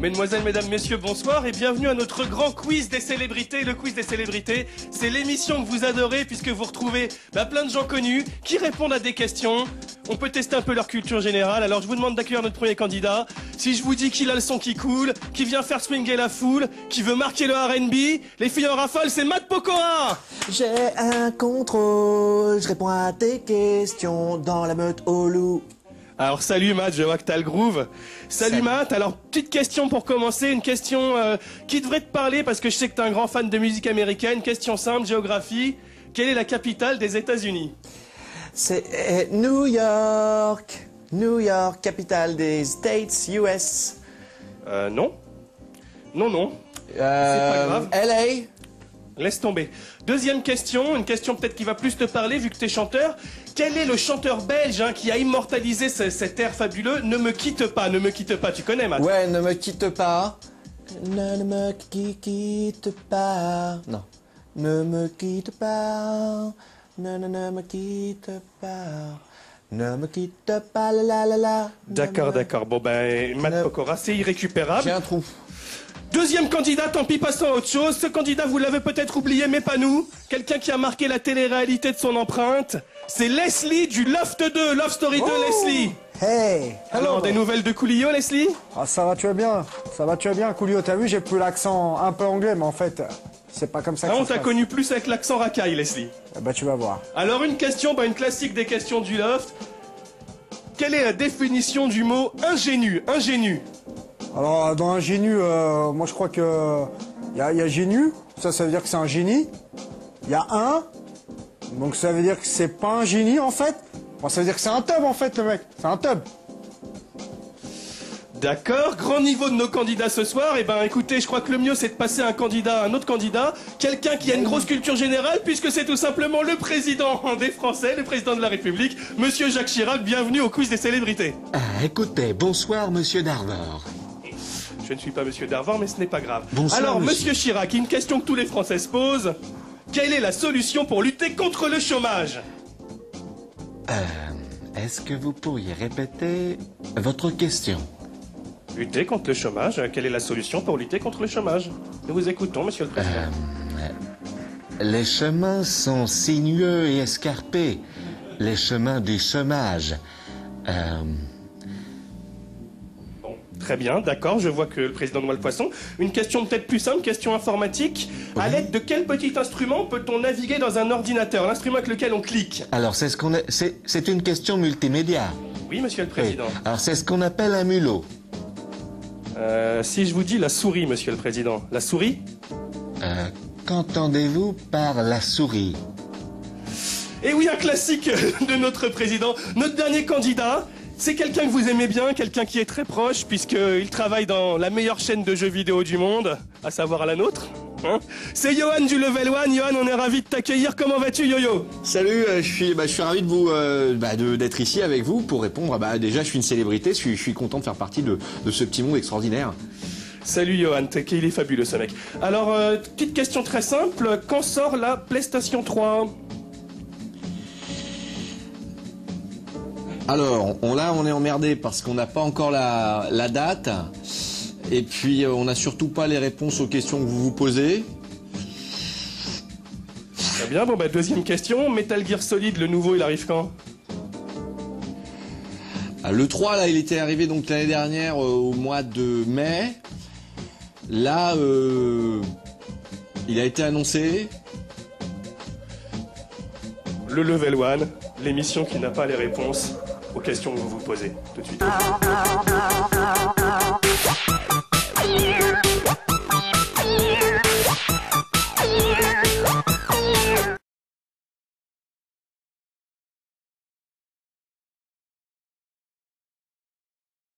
Mesdemoiselles, mesdames, messieurs, bonsoir et bienvenue à notre grand quiz des célébrités. Le quiz des célébrités, c'est l'émission que vous adorez puisque vous retrouvez plein de gens connus qui répondent à des questions. On peut tester un peu leur culture générale. Alors je vous demande d'accueillir notre premier candidat. Si je vous dis qu'il a le son qui coule, qui vient faire swinger la foule, qui veut marquer le R&B, les filles en rafale, c'est Matt Pokora. J'ai un contrôle, je réponds à tes questions dans la meute au loup. Alors salut Matt, je vois que t'as le groove. Salut Matt, alors petite question pour commencer, une question qui devrait te parler parce que je sais que t'es un grand fan de musique américaine. Question simple, géographie. Quelle est la capitale des États-Unis? C'est New York. New York, capitale des States, US. Non. Non. C'est pas grave. LA. Laisse tomber. Deuxième question, une question peut-être qui va plus te parler vu que t'es chanteur. Quel est le chanteur belge qui a immortalisé cet air fabuleux? Ne me quitte pas, tu connais Matt? Ouais, ne me quitte pas. Ne me quitte pas. Non. Ne me quitte pas. Ne me quitte pas. Ne me quitte pas, la. D'accord. Bon ben, Matt Pokora, c'est irrécupérable. J'ai un trou. Deuxième candidat, tant pis, passons à autre chose. Ce candidat, vous l'avez peut-être oublié, mais pas nous. Quelqu'un qui a marqué la télé-réalité de son empreinte. C'est Leslie du Loft 2, Love Story 2, Leslie. Hey. Alors, des nouvelles de Coolio, Leslie? Ah, ça va, tu vas bien, Coolio. T'as vu, j'ai plus l'accent un peu anglais, mais en fait, c'est pas comme ça que Ah, ça on se t'a passe. connu plus avec l'accent racaille, Leslie. Bah, tu vas voir. Alors, une question, une classique des questions du Loft. Quelle est la définition du mot ingénu? Alors, dans un génie, moi, je crois que... Il y a génie, ça veut dire que c'est un génie. Il y a un, donc ça veut dire que c'est pas un génie, en fait. Bon, ça veut dire que c'est un tub, en fait, le mec. C'est un tub. D'accord, grand niveau de nos candidats ce soir. Eh ben, écoutez, je crois que le mieux, c'est de passer un autre candidat, quelqu'un qui a une grosse culture générale, puisque c'est tout simplement le président des Français, le président de la République, Monsieur Jacques Chirac. Bienvenue au quiz des célébrités. Écoutez, bonsoir, monsieur Darvor. Je ne suis pas Monsieur Darvor, mais ce n'est pas grave. Bonsoir, alors, monsieur. Monsieur Chirac, une question que tous les Français se posent. Quelle est la solution pour lutter contre le chômage? Est-ce que vous pourriez répéter votre question? Lutter contre le chômage, quelle est la solution pour lutter contre le chômage? Nous vous écoutons, Monsieur le Président. Les chemins sont sinueux et escarpés. Les chemins du chômage. Bon, très bien, d'accord, je vois que le président noie le poisson. Une question peut-être plus simple, question informatique. Oui. À l'aide de quel petit instrument peut-on naviguer dans un ordinateur? L'instrument avec lequel on clique. Alors, c'est une question multimédia. Oui, Monsieur le Oui. Président. Alors, c'est ce qu'on appelle un mulot. Si je vous dis la souris, Monsieur le Président. La souris? Qu'entendez-vous par la souris? Et oui, un classique de notre président. Notre dernier candidat, c'est quelqu'un que vous aimez bien, quelqu'un qui est très proche, puisqu'il travaille dans la meilleure chaîne de jeux vidéo du monde, à savoir la nôtre. C'est Johan du Level 1. Johan, on est ravis de t'accueillir. Comment vas-tu, Yo-Yo? Salut, je suis ravi de vous d'être ici avec vous pour répondre. Déjà, je suis une célébrité, je suis content de faire partie de ce petit monde extraordinaire. Salut Johan, il est fabuleux ce mec. Alors, petite question très simple, quand sort la PlayStation 3? Alors, on est emmerdé parce qu'on n'a pas encore la date. Et puis, on n'a surtout pas les réponses aux questions que vous vous posez. Très bien, deuxième question, Metal Gear Solid, le nouveau, il arrive quand? Le 3, là, il était arrivé donc l'année dernière au mois de mai. Là, il a été annoncé. Le Level 1, l'émission qui n'a pas les réponses aux questions que vous vous posez. Tout de suite.